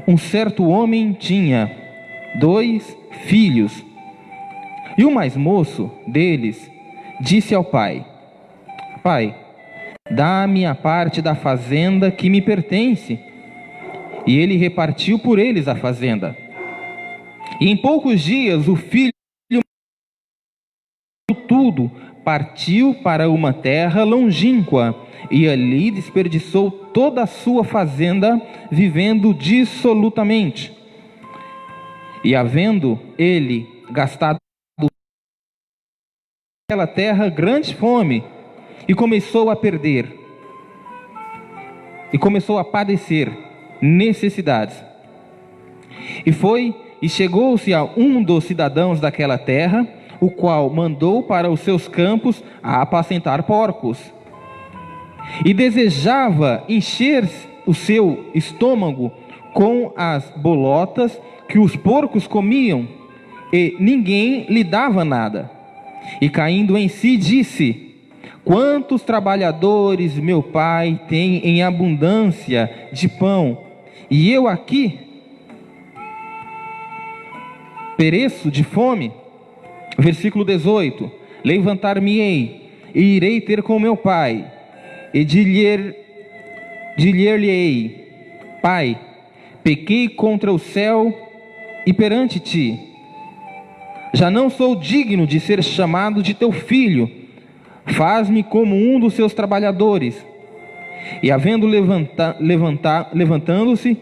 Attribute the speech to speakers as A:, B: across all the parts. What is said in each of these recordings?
A: Um certo homem tinha 2 filhos, e o mais moço deles disse ao pai: Pai, dá-me a parte da fazenda que me pertence. E ele repartiu por eles a fazenda. E em poucos dias o filho tudo partiu para uma terra longínqua, e ali desperdiçou toda a sua fazenda, vivendo dissolutamente. E havendo ele gastado naquela terra grande fome, e começou a perder, e começou a padecer necessidades. E chegou-se a um dos cidadãos daquela terra, o qual mandou para os seus campos a apacentar porcos. E desejava encher o seu estômago com as bolotas que os porcos comiam, e ninguém lhe dava nada. E caindo em si, disse: Quantos trabalhadores meu pai tem em abundância de pão, e eu aqui pereço de fome. Versículo 18: Levantar-me-ei, e irei ter com meu pai, e dir-lhe-ei: Pai, pequei contra o céu e perante ti. Já não sou digno de ser chamado de teu filho. Faz-me como um dos seus trabalhadores. E havendo levantando-se,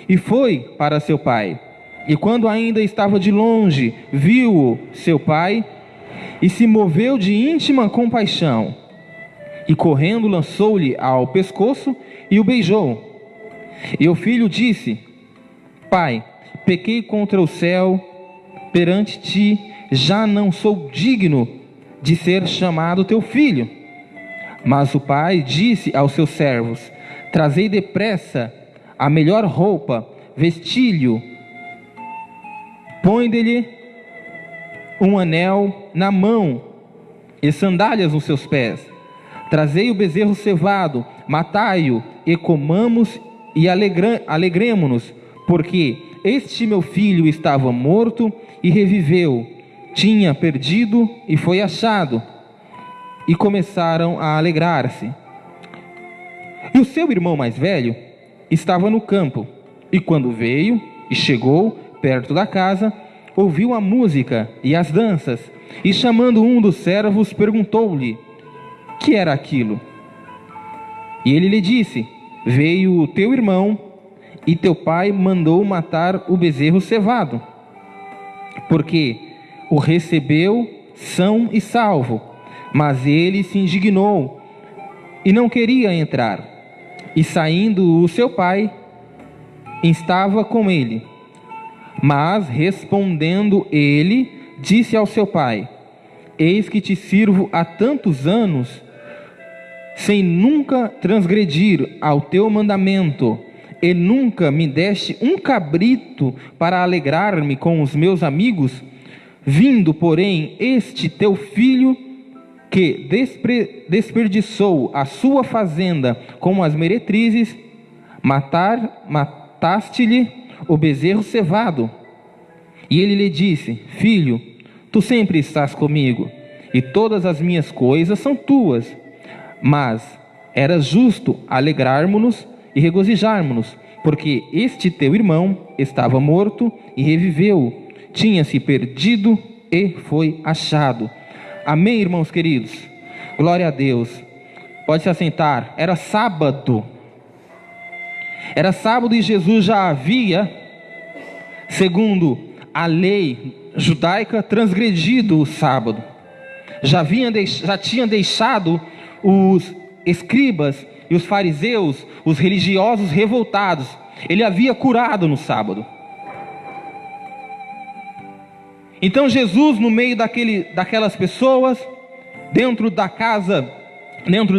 A: e foi para seu pai. E quando ainda estava de longe, viu-o seu pai, e se moveu de íntima compaixão. E correndo lançou-lhe ao pescoço e o beijou. E o filho disse: Pai, pequei contra o céu, perante ti, já não sou digno de ser chamado teu filho. Mas o pai disse aos seus servos: Trazei depressa a melhor roupa, vesti-lhe, põe-lhe um anel na mão e sandálias nos seus pés. Trazei o bezerro cevado, matai-o e comamos e alegremo-nos, porque este meu filho estava morto e reviveu, tinha perdido e foi achado. E começaram a alegrar-se. E o seu irmão mais velho estava no campo, e quando veio e chegou perto da casa, ouviu a música e as danças, e chamando um dos servos, perguntou-lhe: que era aquilo? E ele lhe disse: Veio o teu irmão, e teu pai mandou matar o bezerro cevado, porque o recebeu são e salvo. Mas ele se indignou e não queria entrar. E saindo o seu pai, estava com ele. Mas respondendo ele, disse ao seu pai: Eis que te sirvo há tantos anos, sem nunca transgredir ao teu mandamento, e nunca me deste um cabrito para alegrar-me com os meus amigos. Vindo, porém, este teu filho, que desperdiçou a sua fazenda com as meretrizes, mataste-lhe o bezerro cevado. E ele lhe disse: Filho, tu sempre estás comigo, e todas as minhas coisas são tuas. Mas era justo alegrarmos-nos e regozijarmos-nos, porque este teu irmão estava morto e reviveu, tinha se perdido e foi achado. Amém, irmãos queridos? Glória a Deus. Pode se assentar. Era sábado. Era sábado e Jesus já havia, segundo a lei judaica, transgredido o sábado. Já tinha deixado os escribas e os fariseus, os religiosos revoltados. Ele havia curado no sábado. Então Jesus, no meio daquelas pessoas, dentro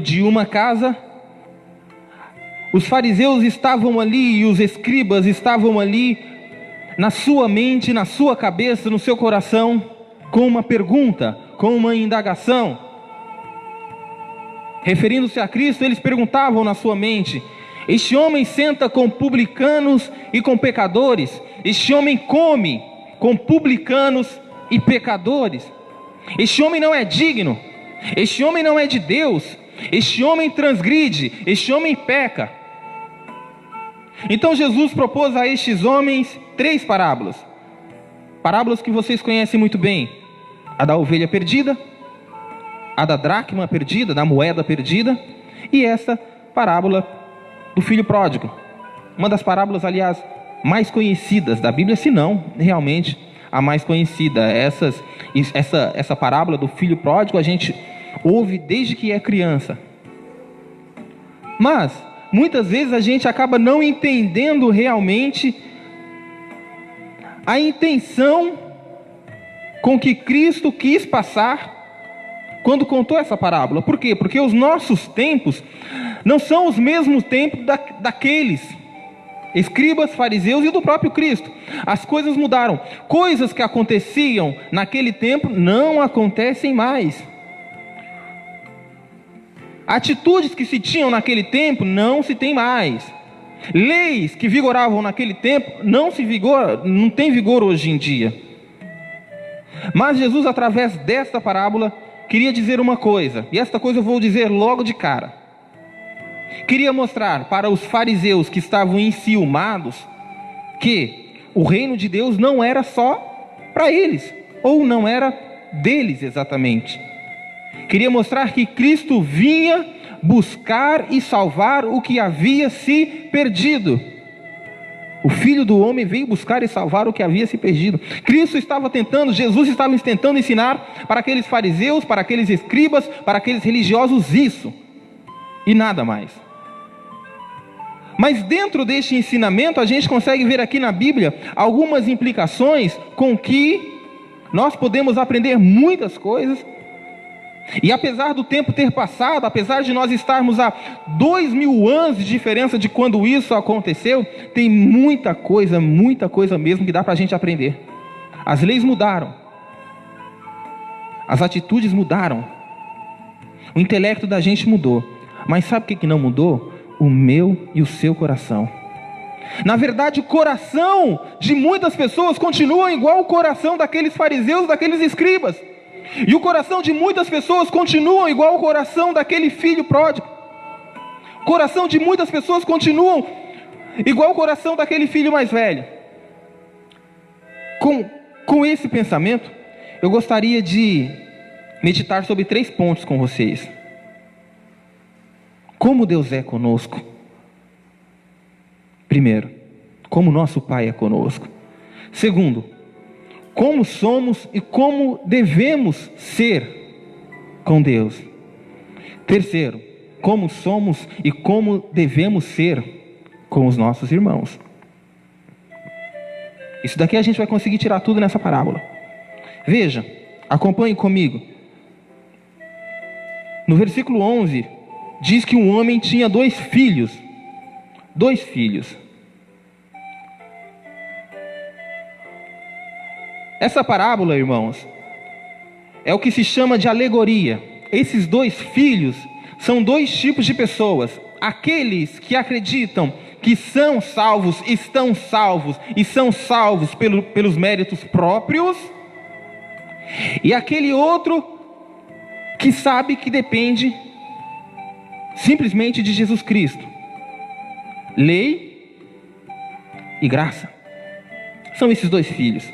A: de uma casa, os fariseus estavam ali e os escribas estavam ali, na sua mente, na sua cabeça, no seu coração, com uma pergunta, com uma indagação. Referindo-se a Cristo, eles perguntavam na sua mente: Este homem senta com publicanos e com pecadores. Este homem come com publicanos e pecadores. Este homem não é digno. Este homem não é de Deus. Este homem transgride. Este homem peca. Então Jesus propôs a estes homens 3 parábolas. Parábolas que vocês conhecem muito bem. A da ovelha perdida, a da dracma perdida, da moeda perdida, e essa parábola do filho pródigo. Uma das parábolas, aliás, mais conhecidas da Bíblia, se não realmente a mais conhecida. Essa parábola do filho pródigo a gente ouve desde que é criança. Mas muitas vezes a gente acaba não entendendo realmente a intenção com que Cristo quis passar quando contou essa parábola. Por quê? Porque os nossos tempos não são os mesmos tempos daqueles escribas, fariseus e do próprio Cristo. As coisas mudaram. Coisas que aconteciam naquele tempo não acontecem mais. Atitudes que se tinham naquele tempo não se tem mais. Leis que vigoravam naquele tempo não tem vigor hoje em dia. Mas Jesus, através desta parábola, queria dizer uma coisa, e esta coisa eu vou dizer logo de cara. Queria mostrar para os fariseus que estavam enciumados que o reino de Deus não era só para eles, ou não era deles exatamente. Queria mostrar que Cristo vinha buscar e salvar o que havia se perdido. O Filho do Homem veio buscar e salvar o que havia se perdido. Jesus estava tentando ensinar para aqueles fariseus, para aqueles escribas, para aqueles religiosos isso, e nada mais. Mas dentro deste ensinamento a gente consegue ver aqui na Bíblia algumas implicações com que nós podemos aprender muitas coisas. E apesar do tempo ter passado, apesar de nós estarmos a 2000 anos de diferença de quando isso aconteceu, tem muita coisa mesmo que dá para a gente aprender. As leis mudaram, as atitudes mudaram, o intelecto da gente mudou, mas sabe o que não mudou? O meu e o seu coração. Na verdade, o coração de muitas pessoas continua igual o coração daqueles fariseus, daqueles escribas. E o coração de muitas pessoas continua igual o coração daquele filho pródigo. O coração de muitas pessoas continua igual o coração daquele filho mais velho. Com esse pensamento, eu gostaria de meditar sobre 3 pontos com vocês. Como Deus é conosco. Primeiro, como nosso Pai é conosco. Segundo, como somos e como devemos ser com Deus. Terceiro, como somos e como devemos ser com os nossos irmãos. Isso daqui a gente vai conseguir tirar tudo nessa parábola. Veja, acompanhe comigo. No versículo 11, diz que um homem tinha 2 filhos. 2 filhos. Essa parábola, irmãos, é o que se chama de alegoria. Esses 2 filhos são 2 tipos de pessoas. Aqueles que acreditam que são salvos, estão salvos e são salvos pelos méritos próprios. E aquele outro que sabe que depende simplesmente de Jesus Cristo. Lei e graça. São esses 2 filhos.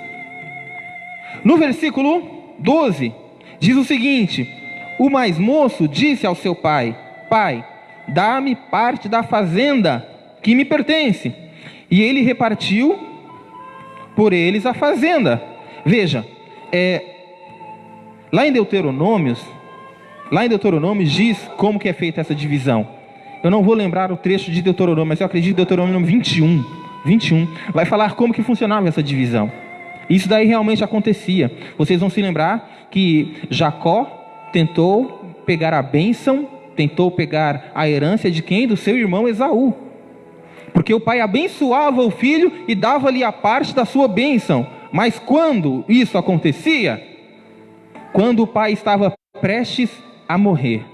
A: No versículo 12, diz o seguinte: o mais moço disse ao seu pai: Pai, dá-me parte da fazenda que me pertence. E ele repartiu por eles a fazenda. Veja, lá em Deuteronômio diz como que é feita essa divisão. Eu não vou lembrar o trecho de Deuteronômio, mas eu acredito que Deuteronômio 21 vai falar como que funcionava essa divisão. Isso daí realmente acontecia. Vocês vão se lembrar que Jacó tentou pegar a bênção, tentou pegar a herança de quem? Do seu irmão Esaú. Porque o pai abençoava o filho e dava-lhe a parte da sua bênção. Mas quando isso acontecia? Quando o pai estava prestes a morrer.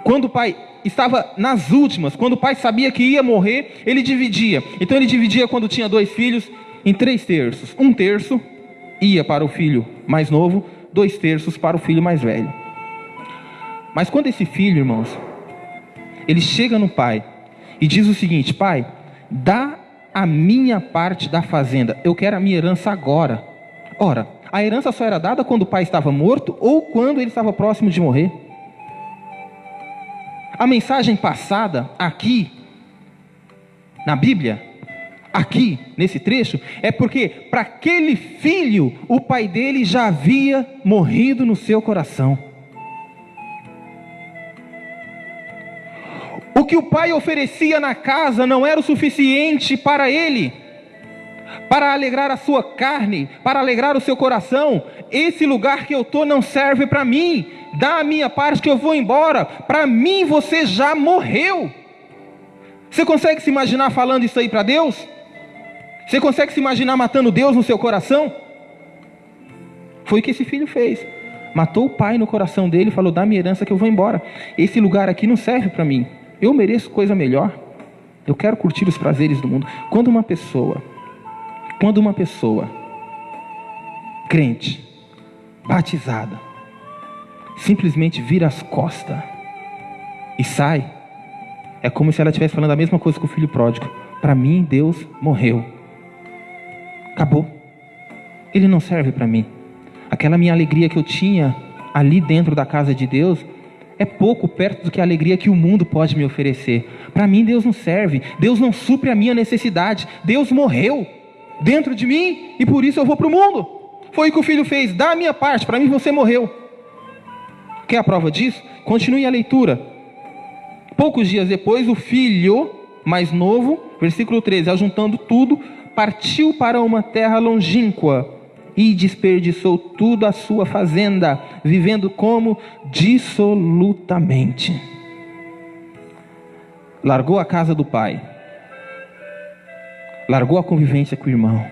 A: Quando o pai estava nas últimas, quando o pai sabia que ia morrer, ele dividia. Então ele dividia, quando tinha 2 filhos, em 3 terços. 1 terço ia para o filho mais novo, 2 terços para o filho mais velho. Mas quando esse filho, irmãos, ele chega no pai e diz o seguinte: pai, dá a minha parte da fazenda, eu quero a minha herança agora. Ora, a herança só era dada quando o pai estava morto ou quando ele estava próximo de morrer. A mensagem passada aqui na Bíblia, aqui nesse trecho, é porque para aquele filho o pai dele já havia morrido no seu coração. O que o pai oferecia na casa não era o suficiente para ele, para alegrar a sua carne, para alegrar o seu coração. Esse lugar que eu estou não serve para mim, dá a minha parte que eu vou embora. Para mim você já morreu. Você consegue se imaginar falando isso aí para Deus? Você consegue se imaginar matando Deus no seu coração? Foi o que esse filho fez. Matou o pai no coração dele e falou: dá minha herança que eu vou embora. Esse lugar aqui não serve para mim, eu mereço coisa melhor. Eu quero curtir os prazeres do mundo. Quando uma pessoa crente, batizada, simplesmente vira as costas e sai, é como se ela estivesse falando a mesma coisa que o filho pródigo: para mim Deus morreu, acabou, ele não serve para mim. Aquela minha alegria que eu tinha ali dentro da casa de Deus é pouco perto do que a alegria que o mundo pode me oferecer. Para mim Deus não serve, Deus não supre a minha necessidade, Deus morreu dentro de mim e por isso eu vou para o mundo. Foi o que o filho fez: dá a minha parte, para mim você morreu. Quer a prova disso? Continue a leitura. Poucos dias depois, o filho mais novo, versículo 13, ajuntando tudo, partiu para uma terra longínqua e desperdiçou tudo a sua fazenda, vivendo como dissolutamente. Largou a casa do pai, largou a convivência com o irmão,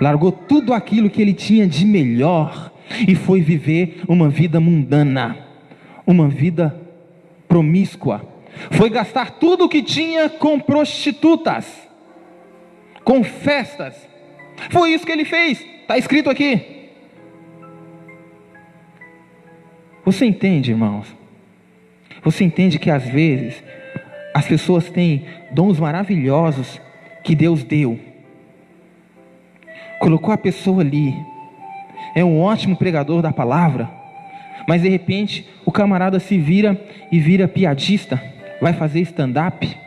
A: largou tudo aquilo que ele tinha de melhor e foi viver uma vida mundana, uma vida promíscua. Foi gastar tudo o que tinha com prostitutas, com festas. Foi isso que ele fez, está escrito aqui. Você entende, irmãos? Você entende que às vezes as pessoas têm dons maravilhosos que Deus deu, colocou a pessoa ali, é um ótimo pregador da palavra, mas de repente o camarada se vira e vira piadista, vai fazer stand-up,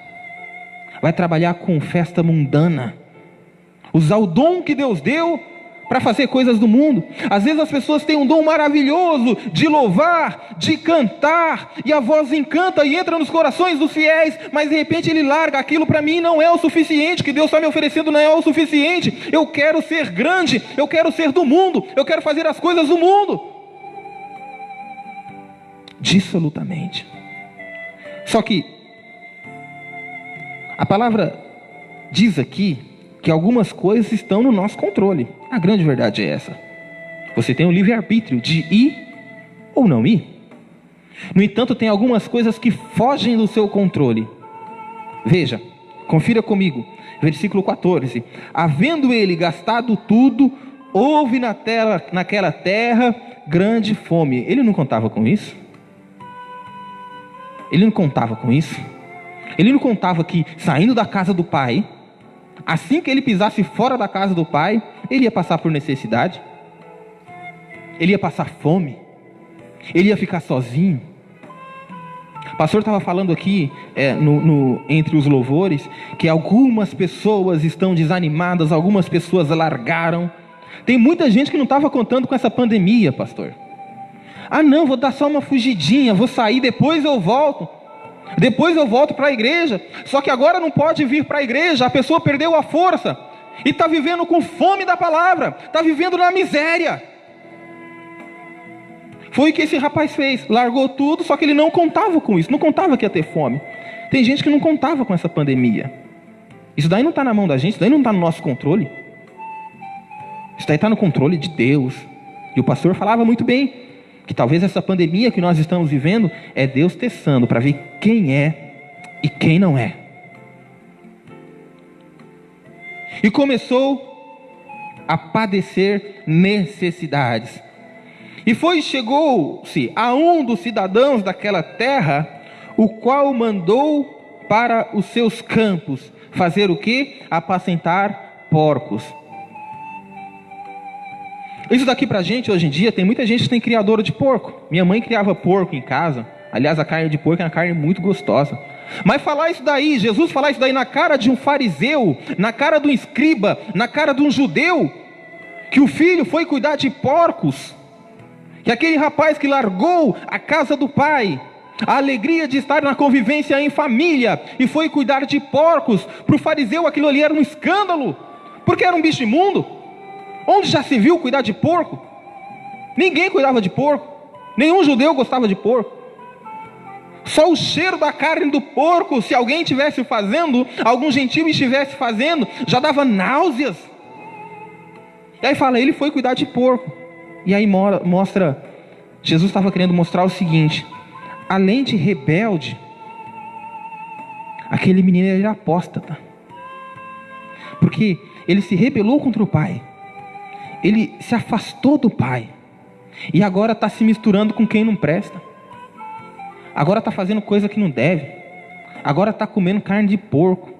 A: vai trabalhar com festa mundana, usar o dom que Deus deu para fazer coisas do mundo. Às vezes as pessoas têm um dom maravilhoso de louvar, de cantar, e a voz encanta e entra nos corações dos fiéis, mas de repente ele larga aquilo. Para mim não é o suficiente, o que Deus está me oferecendo não é o suficiente. Eu quero ser grande, eu quero ser do mundo, eu quero fazer as coisas do mundo. Dissolutamente. Só que a palavra diz aqui que algumas coisas estão no nosso controle. A grande verdade é essa: você tem o livre-arbítrio de ir ou não ir. No entanto, tem algumas coisas que fogem do seu controle. Veja, confira comigo, versículo 14: havendo ele gastado tudo, houve naquela terra grande fome. Ele não contava com isso? Ele não contava com isso? Ele não contava que saindo da casa do pai, assim que ele pisasse fora da casa do pai, ele ia passar por necessidade, ele ia passar fome, ele ia ficar sozinho. O pastor estava falando aqui entre os louvores que algumas pessoas estão desanimadas, algumas pessoas largaram. Tem muita gente que não estava contando com essa pandemia, pastor. Ah não, vou dar só uma fugidinha, vou sair, depois eu volto para a igreja. Só que agora não pode vir para a igreja, a pessoa perdeu a força e está vivendo com fome da palavra, está vivendo na miséria. Foi o que esse rapaz fez, largou tudo, só que ele não contava com isso, não contava que ia ter fome. Tem gente que não contava com essa pandemia. Isso daí não está na mão da gente, isso daí não está no nosso controle. Isso daí está no controle de Deus. E o pastor falava muito bem, que talvez essa pandemia que nós estamos vivendo é Deus testando para ver quem é e quem não é. E começou a padecer necessidades. E chegou-se a um dos cidadãos daquela terra, o qual mandou para os seus campos fazer o quê? Apacentar porcos. Isso daqui pra gente hoje em dia, tem muita gente que tem criadora de porco. Minha mãe criava porco em casa. Aliás, a carne de porco é uma carne muito gostosa. Mas falar isso daí, Jesus falar isso daí na cara de um fariseu, na cara de um escriba, na cara de um judeu, que o filho foi cuidar de porcos, que aquele rapaz que largou a casa do pai, a alegria de estar na convivência em família, e foi cuidar de porcos, para o fariseu aquilo ali era um escândalo, porque era um bicho imundo. Onde já se viu cuidar de porco? Ninguém cuidava de porco, nenhum judeu gostava de porco. Só o cheiro da carne do porco, se alguém estivesse fazendo, algum gentil estivesse fazendo, já dava náuseas. E aí fala, ele foi cuidar de porco. E aí mostra, Jesus estava querendo mostrar o seguinte: além de rebelde, aquele menino era apóstata, porque ele se rebelou contra o pai, ele se afastou do pai, e agora está se misturando com quem não presta, agora está fazendo coisa que não deve, agora está comendo carne de porco,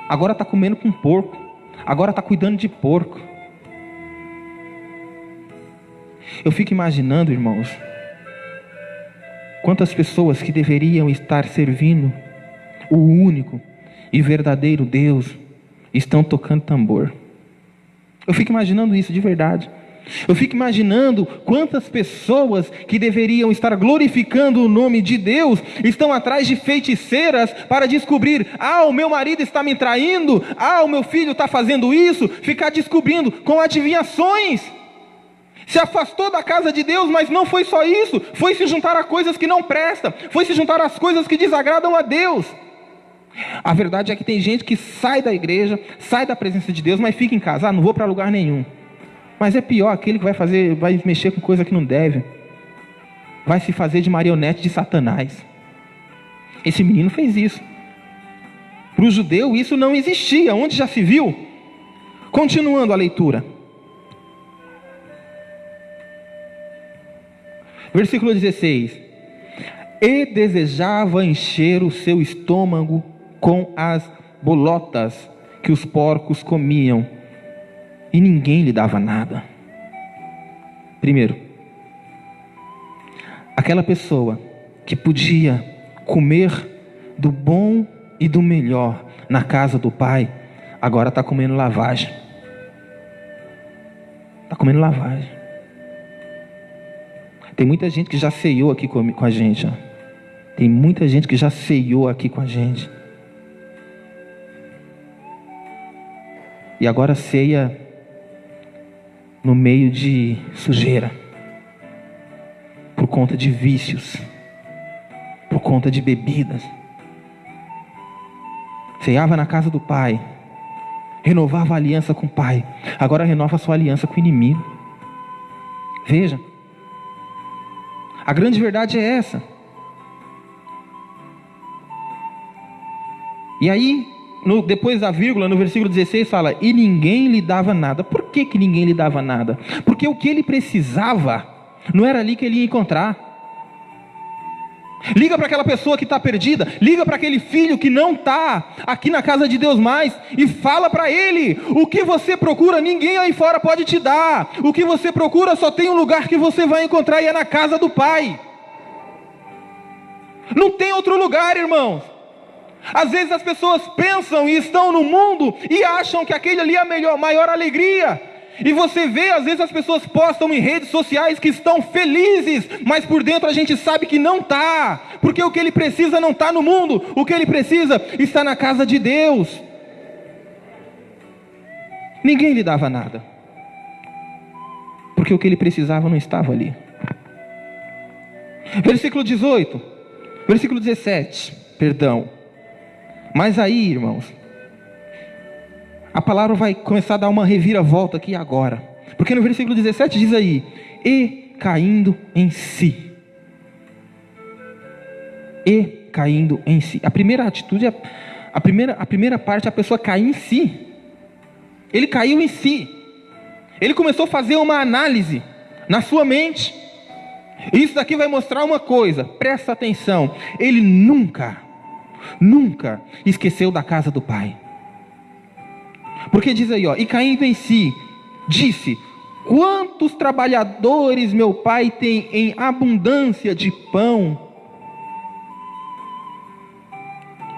A: agora está comendo com porco, agora está cuidando de porco. Eu fico imaginando, irmãos, quantas pessoas que deveriam estar servindo o único e verdadeiro Deus estão tocando tambor. Eu fico imaginando isso de verdade. Eu fico imaginando quantas pessoas que deveriam estar glorificando o nome de Deus estão atrás de feiticeiras para descobrir: o meu marido está me traindo, o meu filho está fazendo isso, ficar descobrindo com adivinhações. Se afastou da casa de Deus, mas não foi só isso, foi se juntar a coisas que não prestam, foi se juntar às coisas que desagradam a Deus. A verdade é que tem gente que sai da igreja, sai da presença de Deus, mas fica em casa: não vou para lugar nenhum. Mas é pior aquele que vai mexer com coisa que não deve, vai se fazer de marionete de Satanás. Esse menino fez isso. Para o judeu isso não existia, onde já se viu? Continuando a leitura. Versículo 16. E desejava encher o seu estômago com as bolotas que os porcos comiam, e ninguém lhe dava nada. Primeiro, aquela pessoa que podia comer do bom e do melhor na casa do pai, agora está comendo lavagem. Está comendo lavagem. Tem muita gente que já ceiou aqui com a gente. Tem muita gente que já ceiou aqui com a gente. E agora ceia no meio de sujeira. Por conta de vícios. Por conta de bebidas. Ceiava na casa do pai. Renovava a aliança com o pai. Agora renova a sua aliança com o inimigo. Veja. A grande verdade é essa. E aí, depois da vírgula, no versículo 16 fala: e ninguém lhe dava nada. Por que ninguém lhe dava nada? Porque o que ele precisava, não era ali que ele ia encontrar. Liga para aquela pessoa que está perdida, liga para aquele filho que não está aqui na casa de Deus mais, e fala para ele: o que você procura, ninguém aí fora pode te dar. O que você procura só tem um lugar que você vai encontrar, e é na casa do Pai. Não tem outro lugar, irmãos. Às vezes as pessoas pensam e estão no mundo e acham que aquele ali é a maior alegria. E você vê, às vezes as pessoas postam em redes sociais que estão felizes, mas por dentro a gente sabe que não está, porque o que ele precisa não está no mundo, o que ele precisa está na casa de Deus. Ninguém lhe dava nada, porque o que ele precisava não estava ali. Versículo 17, perdão. Mas aí, irmãos, a palavra vai começar a dar uma reviravolta aqui agora. Porque no versículo 17 diz aí: e caindo em si. E caindo em si. A primeira atitude, a primeira parte é a pessoa cair em si. Ele caiu em si. Ele começou a fazer uma análise na sua mente. Isso daqui vai mostrar uma coisa, presta atenção. Ele nunca esqueceu da casa do pai. Porque diz aí, e caindo em si, disse: quantos trabalhadores meu pai tem em abundância de pão,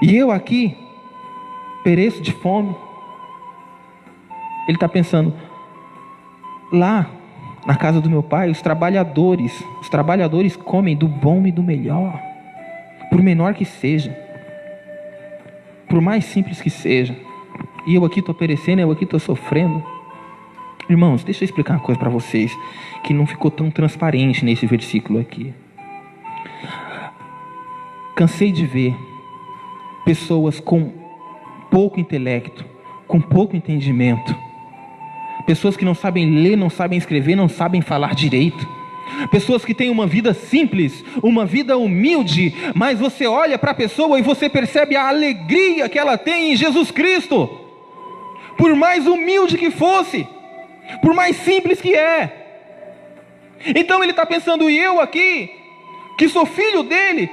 A: e eu aqui pereço de fome. Ele está pensando, lá na casa do meu pai, os trabalhadores comem do bom e do melhor, por menor que seja, por mais simples que seja, e eu aqui estou perecendo, eu aqui estou sofrendo. Irmãos, deixa eu explicar uma coisa para vocês, que não ficou tão transparente nesse versículo aqui. Cansei de ver pessoas com pouco intelecto, com pouco entendimento, pessoas que não sabem ler, não sabem escrever, não sabem falar direito, pessoas que têm uma vida simples, uma vida humilde, mas você olha para a pessoa e você percebe a alegria que ela tem em Jesus Cristo, por mais humilde que fosse, por mais simples que é. Então ele está pensando, e eu aqui, que sou filho dele,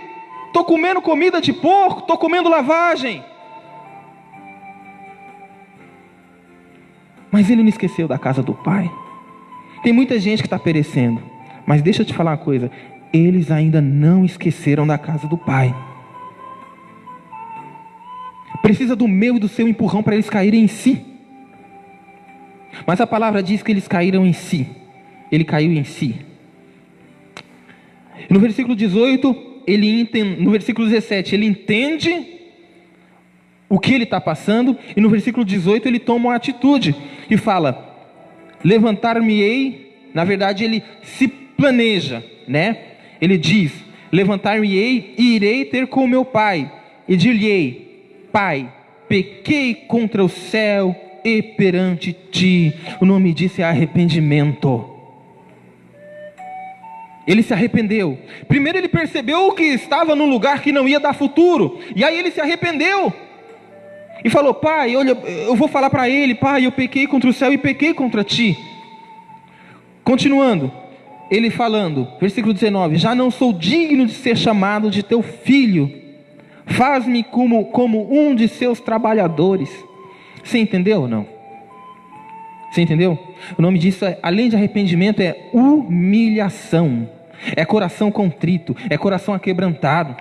A: estou comendo comida de porco, estou comendo lavagem. Mas ele não esqueceu da casa do pai. Tem muita gente que está perecendo, mas deixa eu te falar uma coisa, eles ainda não esqueceram da casa do pai. Precisa do meu e do seu empurrão para eles caírem em si. Mas a palavra diz que eles caíram em si. Ele caiu em si. No versículo 18, no versículo 17, ele entende o que ele está passando, e no versículo 18 ele toma uma atitude e fala: levantar-me-ei. Na verdade ele se planeja, né? Ele diz: levantar-me-ei e irei ter com meu pai, e dir-lhe-ei: pai, pequei contra o céu e perante ti. O nome disso é arrependimento. Ele se arrependeu. Primeiro ele percebeu que estava num lugar que não ia dar futuro, e aí ele se arrependeu e falou: pai, olha, eu vou falar para ele: pai, eu pequei contra o céu e pequei contra ti. Continuando, ele falando, versículo 19: já não sou digno de ser chamado de teu filho, faz-me como um de seus trabalhadores. Você entendeu ou não? Você entendeu? O nome disso, além de arrependimento, é humilhação, é coração contrito, é coração aquebrantado.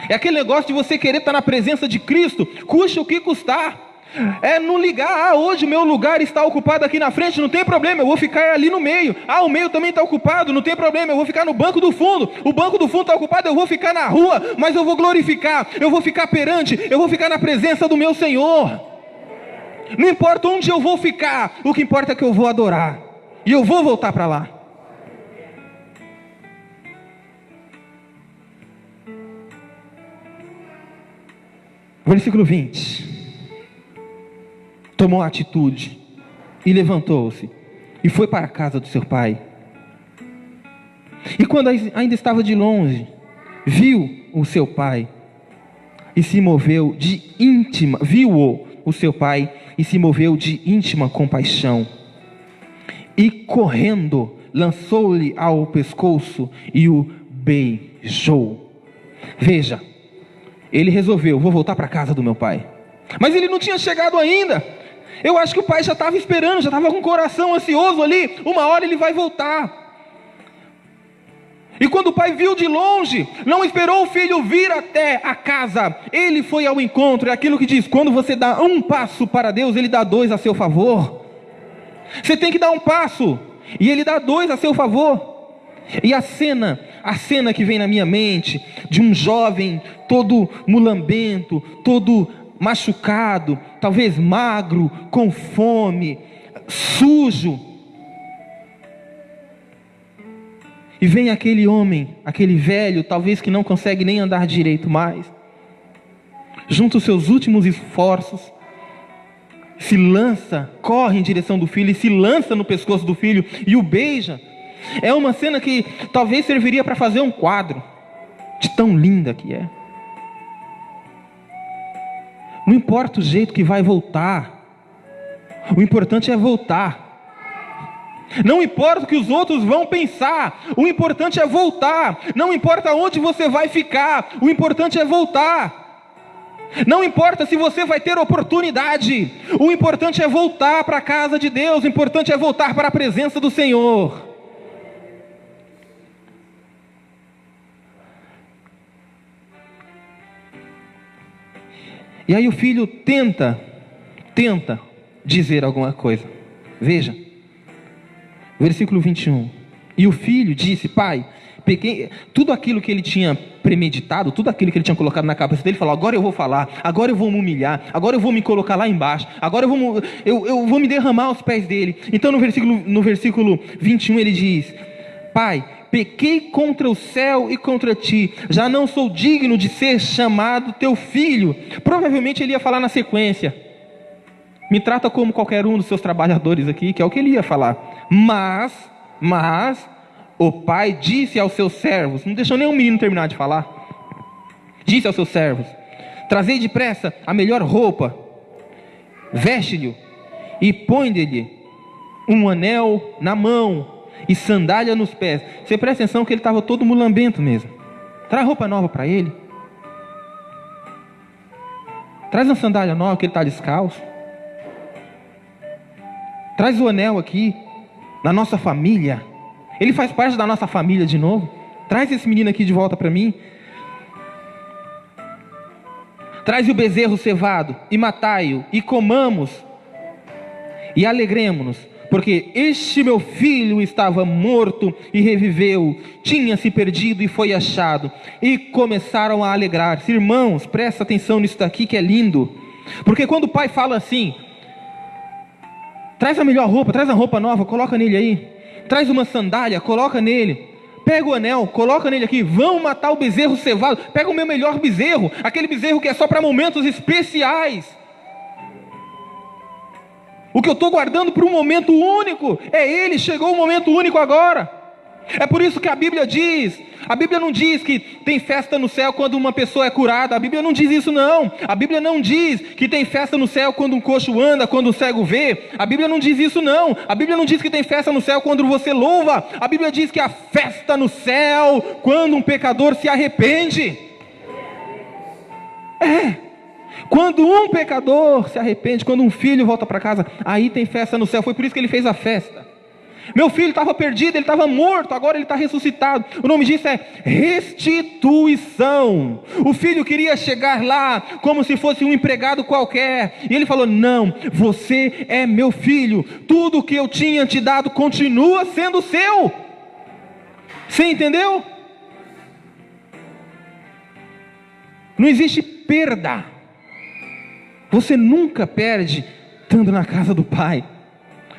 A: É aquele negócio de você querer estar na presença de Cristo, custe o que custar. É não ligar: hoje o meu lugar está ocupado aqui na frente, não tem problema, eu vou ficar ali no meio. O meio também está ocupado, não tem problema, eu vou ficar no banco do fundo. O banco do fundo está ocupado, eu vou ficar na rua, mas eu vou glorificar, eu vou ficar perante, eu vou ficar na presença do meu Senhor. Não importa onde eu vou ficar, o que importa é que eu vou adorar, e eu vou voltar para lá. Versículo 20. Tomou atitude e levantou-se e foi para a casa do seu pai. E quando ainda estava de longe, viu o seu pai e se moveu de íntima, viu-o o seu pai e se moveu de íntima compaixão. E correndo, lançou-lhe ao pescoço e o beijou. Veja, ele resolveu: vou voltar para a casa do meu pai. Mas ele não tinha chegado ainda. Eu acho que o pai já estava esperando, já estava com o coração ansioso ali. Uma hora ele vai voltar. E quando o pai viu de longe, não esperou o filho vir até a casa, ele foi ao encontro. É aquilo que diz: quando você dá um passo para Deus, Ele dá dois a seu favor. Você tem que dar um passo, e Ele dá dois a seu favor. E a cena que vem na minha mente, de um jovem todo mulambento, todo machucado, talvez magro, com fome, sujo. E vem aquele homem, aquele velho, talvez que não consegue nem andar direito mais, junta os seus últimos esforços, se lança, corre em direção do filho e se lança no pescoço do filho e o beija. É uma cena que talvez serviria para fazer um quadro, de tão linda que é. Não importa o jeito que vai voltar, o importante é voltar. Não importa o que os outros vão pensar, o importante é voltar. Não importa onde você vai ficar, o importante é voltar. Não importa se você vai ter oportunidade, o importante é voltar para a casa de Deus, o importante é voltar para a presença do Senhor. E aí o filho tenta dizer alguma coisa. Veja, versículo 21. E o filho disse: pai, peguei tudo aquilo que ele tinha premeditado, tudo aquilo que ele tinha colocado na cabeça dele, falou: agora eu vou falar, agora eu vou me humilhar, agora eu vou me colocar lá embaixo, agora eu vou me derramar aos pés dele. Então no versículo 21 ele diz: pai, pequei contra o céu e contra ti, já não sou digno de ser chamado teu filho. Provavelmente ele ia falar na sequência: me trata como qualquer um dos seus trabalhadores aqui, que é o que ele ia falar. Mas o pai disse aos seus servos, não deixou nem o menino terminar de falar, disse aos seus servos: trazei depressa a melhor roupa, veste-lhe e põe-lhe um anel na mão e sandália nos pés. Você presta atenção que ele estava todo mulambento mesmo. Traz roupa nova para ele, traz uma sandália nova, que ele está descalço. Traz o anel aqui, na nossa família. Ele faz parte da nossa família de novo. Traz esse menino aqui de volta para mim. Traz o bezerro cevado e matai-o, e comamos e alegremo-nos, porque este meu filho estava morto e reviveu, tinha se perdido e foi achado. E começaram a alegrar-se. Irmãos, presta atenção nisso daqui que é lindo, porque quando o pai fala assim: traz a melhor roupa, traz a roupa nova, coloca nele aí. Traz uma sandália, coloca nele. Pega o anel, coloca nele aqui. Vão matar o bezerro cevado. Pega o meu melhor bezerro, aquele bezerro que é só para momentos especiais. O que eu estou guardando para um momento único é ele. Chegou o momento único agora. É por isso que a Bíblia não diz que tem festa no céu quando uma pessoa é curada. A Bíblia não diz isso não. A Bíblia não diz que tem festa no céu quando um coxo anda, quando um cego vê. A Bíblia não diz isso não. A Bíblia não diz que tem festa no céu quando você louva. A Bíblia diz que há festa no céu quando um pecador se arrepende. Quando um pecador se arrepende, quando um filho volta para casa, aí tem festa no céu. Foi por isso que ele fez a festa. Meu filho estava perdido, ele estava morto, agora ele está ressuscitado. O nome disso é restituição. O filho queria chegar lá como se fosse um empregado qualquer, e ele falou: não, você é meu filho, tudo que eu tinha te dado continua sendo seu. Você entendeu? Não existe perda. Você nunca perde estando na casa do pai.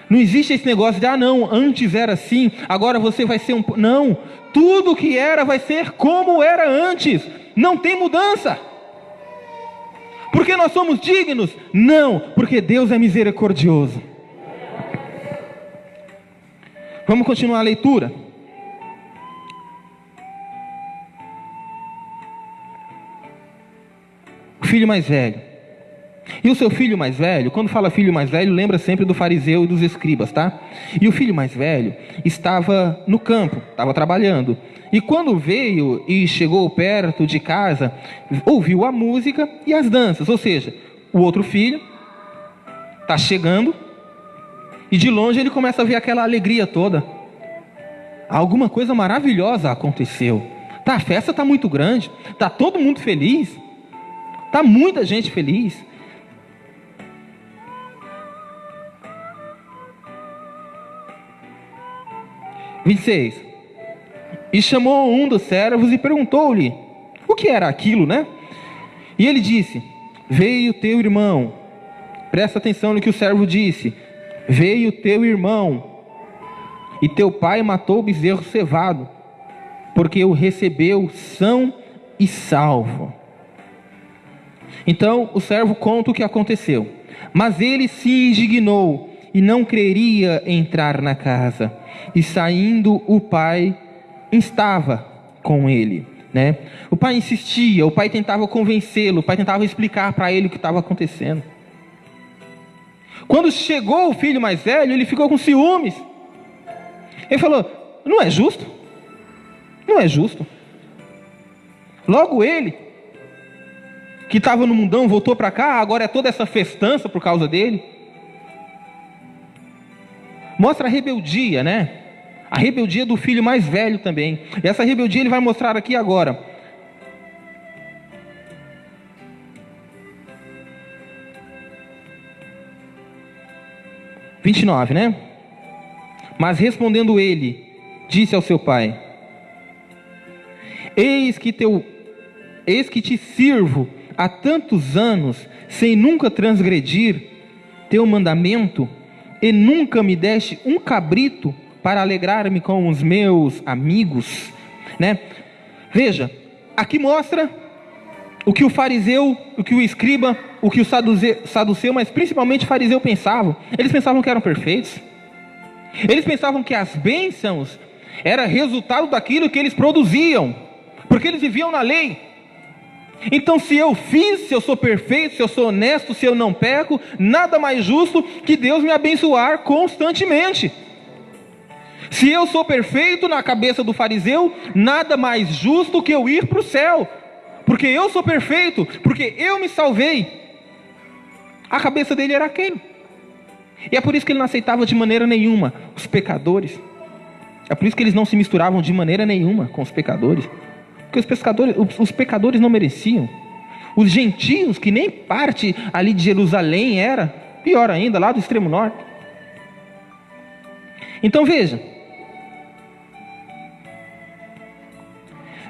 A: Não existe esse negócio de: não, antes era assim, agora você vai ser um... Não, tudo que era vai ser como era antes. Não tem mudança. Porque nós somos dignos? Não, porque Deus é misericordioso. Vamos continuar a leitura. O filho mais velho. E o seu filho mais velho, quando fala filho mais velho, lembra sempre do fariseu e dos escribas, tá? E o filho mais velho estava no campo, estava trabalhando. E quando veio e chegou perto de casa, ouviu a música e as danças. Ou seja, o outro filho está chegando e de longe ele começa a ver aquela alegria toda. Alguma coisa maravilhosa aconteceu. A festa está muito grande, está todo mundo feliz, está muita gente feliz. E chamou um dos servos e perguntou-lhe o que era aquilo, né? E ele disse: veio teu irmão. Presta atenção no que o servo disse: veio teu irmão, e teu pai matou o bezerro cevado, porque o recebeu são e salvo. Então o servo conta o que aconteceu. Mas ele se indignou e não queria entrar na casa. e saindo o pai estava com ele, né? O pai insistia, o pai tentava convencê-lo, o pai tentava explicar para ele o que estava acontecendo. Quando chegou o filho mais velho, ele ficou com ciúmes. Ele falou: não é justo, não é justo. Logo ele, que estava no mundão, voltou para cá, agora é toda essa festança por causa dele. Mostra a rebeldia, né? A rebeldia do filho mais velho também. E essa rebeldia ele vai mostrar aqui agora. Vinte e 29, né? Mas respondendo ele, disse ao seu pai: Eis que te sirvo há tantos anos, sem nunca transgredir teu mandamento, e nunca me deste um cabrito para alegrar-me com os meus amigos, né? Veja, aqui mostra o que o fariseu, o que o escriba, o que o saduceu, mas principalmente o fariseu pensavam. Eles pensavam que eram perfeitos. Eles pensavam que as bênçãos era resultado daquilo que eles produziam, porque eles viviam na lei. Então, se eu fiz, se eu sou perfeito, se eu sou honesto, se eu não peco, nada mais justo que Deus me abençoar constantemente. Se eu sou perfeito na cabeça do fariseu, nada mais justo que eu ir para o céu, porque eu sou perfeito, porque eu me salvei. A cabeça dele era aquele. E é por isso que ele não aceitava de maneira nenhuma os pecadores. É por isso que eles não se misturavam de maneira nenhuma com os pecadores. Porque os pecadores não mereciam. Os gentios, que nem parte ali de Jerusalém era, pior ainda, lá do extremo norte. Então veja,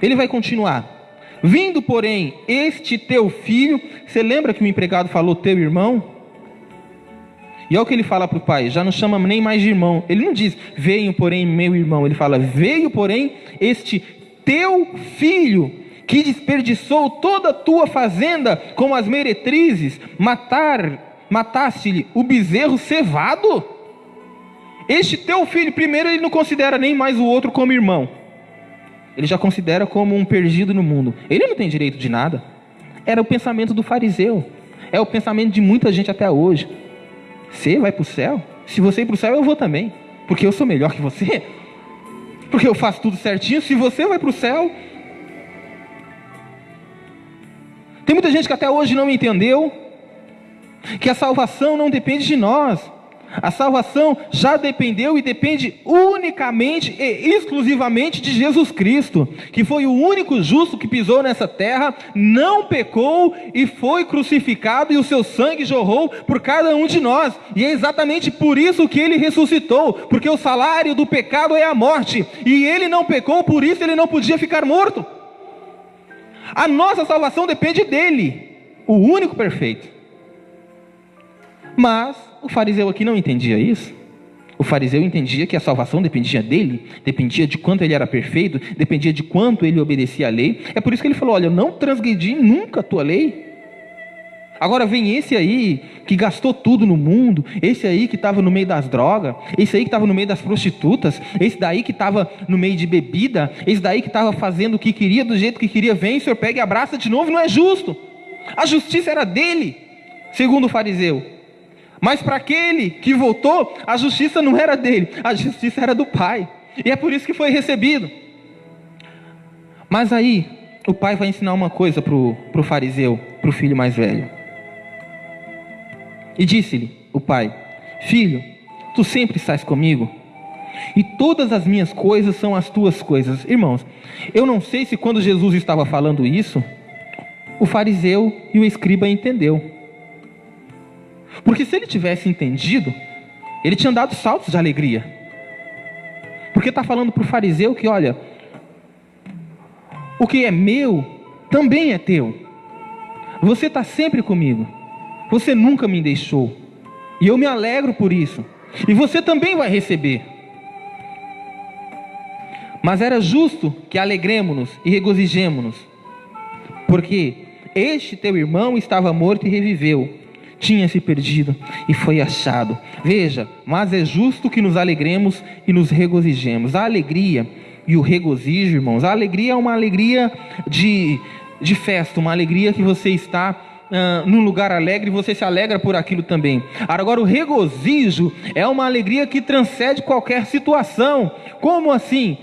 A: ele vai continuar. Vindo, porém, este teu filho, você lembra que o empregado falou teu irmão? E olha o que ele fala para o pai, já não chama nem mais de irmão. Ele não diz, veio, porém, meu irmão. Ele fala, veio, porém, este teu filho, que desperdiçou toda a tua fazenda com as meretrizes, mataste-lhe o bezerro cevado. Este teu filho, primeiro, ele não considera nem mais o outro como irmão. Ele já considera como um perdido no mundo. Ele não tem direito de nada. Era o pensamento do fariseu. É o pensamento de muita gente até hoje. Você vai para o céu? Se você ir para o céu, eu vou também. Porque eu sou melhor que você. Porque eu faço tudo certinho. Se você vai para o céu... Tem muita gente que até hoje não entendeu que a salvação não depende de nós. A salvação já dependeu e depende unicamente e exclusivamente de Jesus Cristo, que foi o único justo que pisou nessa terra, não pecou e foi crucificado, e o seu sangue jorrou por cada um de nós. E é exatamente por isso que ele ressuscitou, porque o salário do pecado é a morte, e ele não pecou, por isso ele não podia ficar morto. A nossa salvação depende dele, o único perfeito. Mas o fariseu aqui não entendia isso. O fariseu entendia que a salvação dependia dele, dependia de quanto ele era perfeito, dependia de quanto ele obedecia à lei. É por isso que ele falou, olha, eu não transgredi nunca a tua lei. Agora vem esse aí que gastou tudo no mundo, esse aí que estava no meio das drogas, esse aí que estava no meio das prostitutas, esse daí que estava no meio de bebida, esse daí que estava fazendo o que queria, do jeito que queria. Vem, o senhor pega e abraça de novo. Não é justo. A justiça era dele, segundo o fariseu. Mas para aquele que voltou, a justiça não era dele, a justiça era do pai. E é por isso que foi recebido. Mas aí, o pai vai ensinar uma coisa para o fariseu, para o filho mais velho. E disse-lhe o pai, filho, tu sempre estás comigo, e todas as minhas coisas são as tuas coisas. Irmãos, eu não sei se quando Jesus estava falando isso, o fariseu e o escriba entendeu. Porque se ele tivesse entendido, ele tinha dado saltos de alegria. Porque está falando para o fariseu que, olha, o que é meu, também é teu. Você está sempre comigo. Você nunca me deixou. E eu me alegro por isso. E você também vai receber. Mas era justo que alegremo-nos e regozijemo-nos. Porque este teu irmão estava morto e reviveu. tinha se perdido e foi achado. Veja, mas é justo que nos alegremos e nos regozijemos. A alegria e o regozijo, irmãos, a alegria é uma alegria de festa, uma alegria que você está num lugar alegre e você se alegra por aquilo também. Agora o regozijo é uma alegria que transcende qualquer situação. Como assim?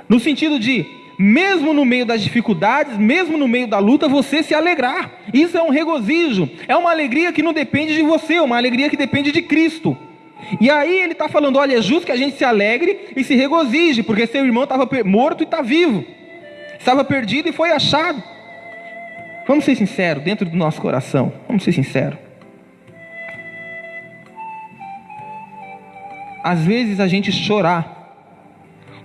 A: No sentido de, mesmo no meio das dificuldades, mesmo no meio da luta, você se alegrar. Isso é um regozijo, é uma alegria que não depende de você, é uma alegria que depende de Cristo. E aí ele está falando, olha, é justo que a gente se alegre e se regozije, porque seu irmão estava morto e está vivo, estava perdido e foi achado. Vamos ser sinceros, dentro do nosso coração, vamos ser sinceros. Às vezes a gente chorar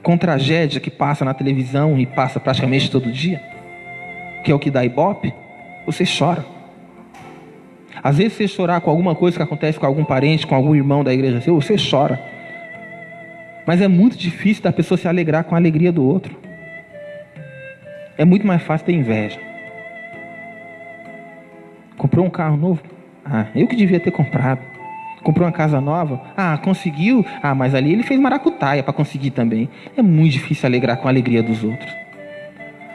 A: com tragédia que passa na televisão e passa praticamente todo dia, que é o que dá ibope, você chora. Às vezes você chorar com alguma coisa que acontece com algum parente, com algum irmão da igreja seu, você chora. Mas é muito difícil da pessoa se alegrar com a alegria do outro. É muito mais fácil ter inveja. Comprou um carro novo? Ah, eu que devia ter comprado. Comprou uma casa nova? Ah, conseguiu? Ah, mas ali ele fez maracutaia para conseguir também. É muito difícil alegrar com a alegria dos outros.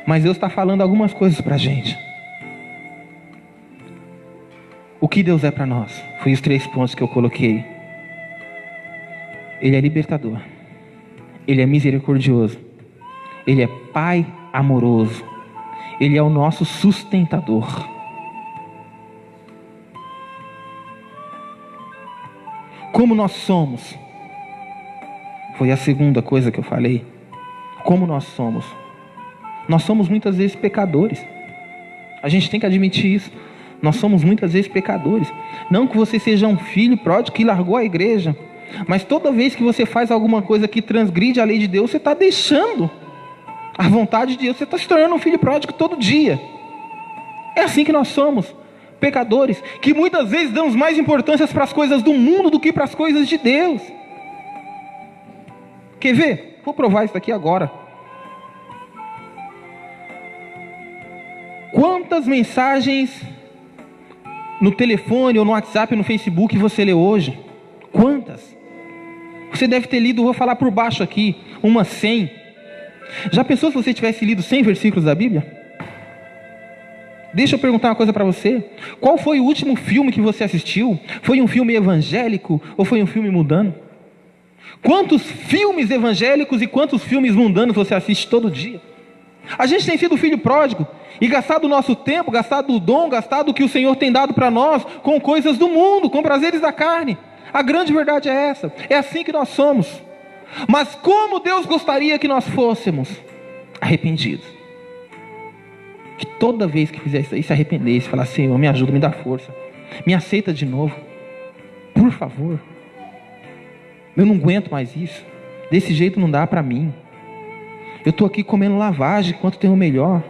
A: Mas Deus está falando algumas coisas para a gente. O que Deus é para nós? Foi os 3 pontos que eu coloquei. Ele é libertador. Ele é misericordioso. Ele é Pai amoroso. Ele é o nosso sustentador. Como nós somos? Foi a segunda coisa que eu falei. Como nós somos? Nós somos muitas vezes pecadores. A gente tem que admitir isso. Nós somos muitas vezes pecadores. Não que você seja um filho pródigo que largou a igreja, mas toda vez que você faz alguma coisa que transgride a lei de Deus, você está deixando a vontade de Deus. Você está se tornando um filho pródigo todo dia. É assim que nós somos. Pecadores, que muitas vezes damos mais importância para as coisas do mundo do que para as coisas de Deus. Quer ver? Vou provar isso aqui agora. Quantas mensagens no telefone ou no WhatsApp ou no Facebook você lê hoje? Quantas? Você deve ter lido, vou falar por baixo aqui, umas 100. Já pensou se você tivesse lido 100 versículos da Bíblia? Deixa eu perguntar uma coisa para você. Qual foi o último filme que você assistiu? Foi um filme evangélico ou foi um filme mundano? Quantos filmes evangélicos e quantos filmes mundanos você assiste todo dia? A gente tem sido filho pródigo e gastado o nosso tempo, gastado o dom, gastado o que o Senhor tem dado para nós com coisas do mundo, com prazeres da carne. A grande verdade é essa. É assim que nós somos. Mas como Deus gostaria que nós fôssemos arrependidos. Que toda vez que fizer isso aí, se arrependesse, falar, Senhor, me ajuda, me dá força, me aceita de novo, por favor, eu não aguento mais isso, desse jeito não dá para mim, eu estou aqui comendo lavagem, enquanto tem o melhor.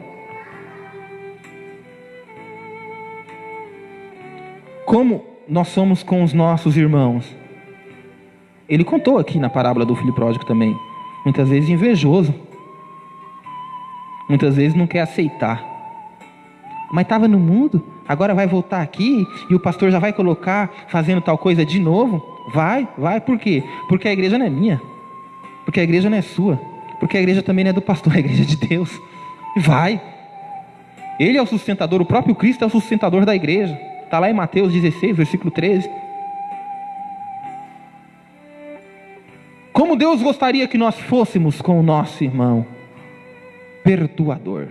A: Como nós somos com os nossos irmãos? Ele contou aqui na parábola do filho pródigo também, muitas vezes invejoso, muitas vezes não quer aceitar. Mas estava no mundo, agora vai voltar aqui e o pastor já vai colocar fazendo tal coisa de novo? Vai, por quê? Porque a igreja não é minha, porque a igreja não é sua, porque a igreja também não é do pastor, é a igreja de Deus. Vai. Ele é o sustentador, o próprio Cristo é o sustentador da igreja. Está lá em Mateus 16, versículo 13. Como Deus gostaria que nós fôssemos com o nosso irmão? Perdoador.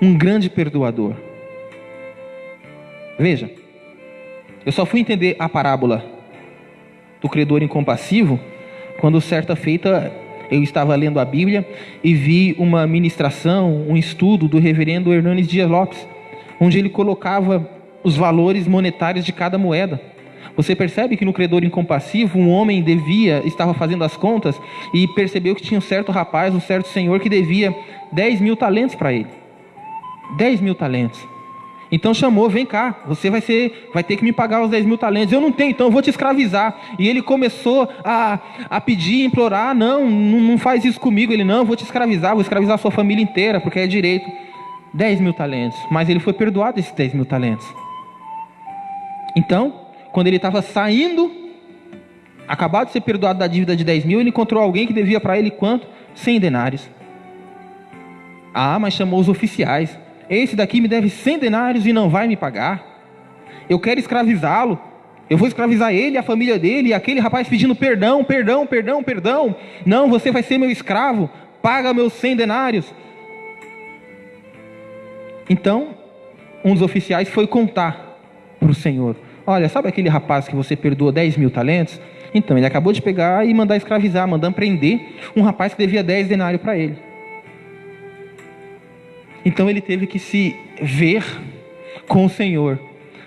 A: Um grande perdoador. Veja, eu só fui entender a parábola do credor incompassivo quando certa feita eu estava lendo a Bíblia e vi uma ministração, um estudo do reverendo Hernanes Dias Lopes, onde ele colocava os valores monetários de cada moeda. Você percebe que no credor incompassivo um homem estava fazendo as contas e percebeu que tinha um certo rapaz, um certo senhor que devia 10.000 talentos para ele. 10.000 talentos. Então chamou, vem cá, você vai ter que me pagar os 10.000 talentos. Eu não tenho, então eu vou te escravizar. E ele começou a pedir, implorar, não faz isso comigo. Ele, não, vou te escravizar, vou escravizar a sua família inteira, porque é direito. 10.000 talentos. Mas ele foi perdoado esses 10.000 talentos. Então, quando ele estava saindo, acabado de ser perdoado da dívida de 10 mil, ele encontrou alguém que devia para ele quanto? 100 denários. Ah, mas chamou os oficiais. Esse daqui me deve 100 denários e não vai me pagar. Eu quero escravizá-lo. Eu vou escravizar ele, a família dele, e aquele rapaz pedindo perdão. Não, você vai ser meu escravo. Paga meus 100 denários. Então, um dos oficiais foi contar para o Senhor. Olha, sabe aquele rapaz que você perdoou 10 mil talentos? Então, ele acabou de pegar e mandar escravizar, mandando prender um rapaz que devia 10 denários para ele. Então, ele teve que se ver com o Senhor.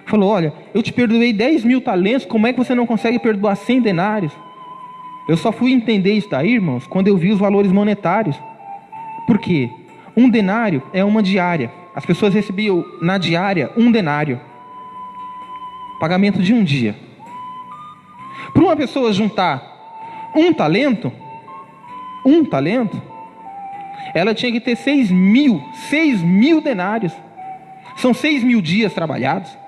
A: Falou, olha, eu te perdoei 10 mil talentos, como é que você não consegue perdoar 100 denários? Eu só fui entender isso daí, irmãos, quando eu vi os valores monetários. Por quê? Um denário é uma diária. As pessoas recebiam na diária 1 denário. Pagamento de um dia. Para uma pessoa juntar um talento, ela tinha que ter 6 mil denários. São 6 mil dias trabalhados.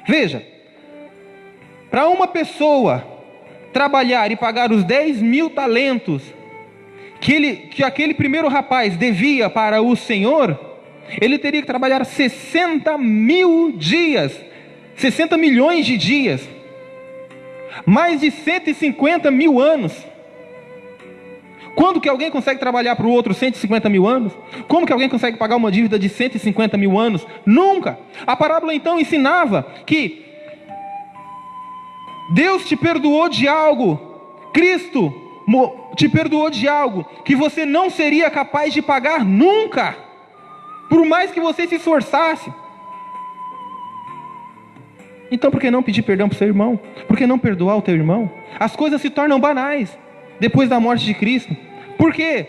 A: Veja, para uma pessoa trabalhar e pagar os 10 mil talentos que aquele primeiro rapaz devia para o Senhor, ele teria que trabalhar 60 mil dias, 60 milhões de dias, mais de 150 mil anos. Quando que alguém consegue trabalhar para o outro 150 mil anos? Como que alguém consegue pagar uma dívida de 150 mil anos? Nunca. A parábola então ensinava que Deus te perdoou de algo, Cristo te perdoou de algo que você não seria capaz de pagar nunca, por mais que você se esforçasse. Então por que não pedir perdão para o seu irmão? Por que não perdoar o teu irmão? As coisas se tornam banais depois da morte de Cristo. Por quê?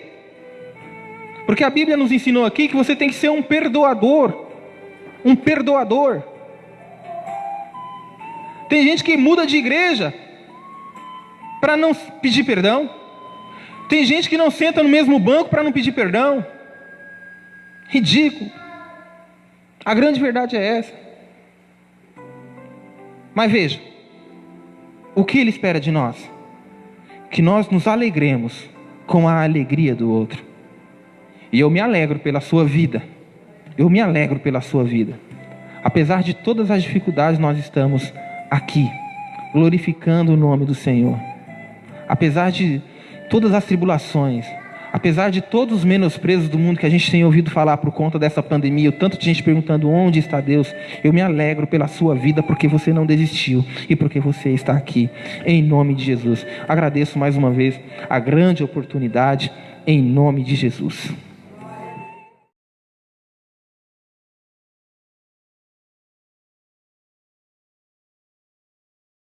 A: Porque a Bíblia nos ensinou aqui que você tem que ser um perdoador. Um perdoador. Tem gente que muda de igreja para não pedir perdão. Tem gente que não senta no mesmo banco para não pedir perdão. Ridículo. A grande verdade é essa. Mas veja, o que Ele espera de nós? Que nós nos alegremos com a alegria do outro. E eu me alegro pela sua vida. Eu me alegro pela sua vida. Apesar de todas as dificuldades, nós estamos aqui, glorificando o nome do Senhor. Apesar de todas as tribulações, apesar de todos os menosprezos do mundo que a gente tem ouvido falar por conta dessa pandemia, o tanto de gente perguntando onde está Deus, eu me alegro pela sua vida porque você não desistiu e porque você está aqui, em nome de Jesus. Agradeço mais uma vez a grande oportunidade, em nome de Jesus.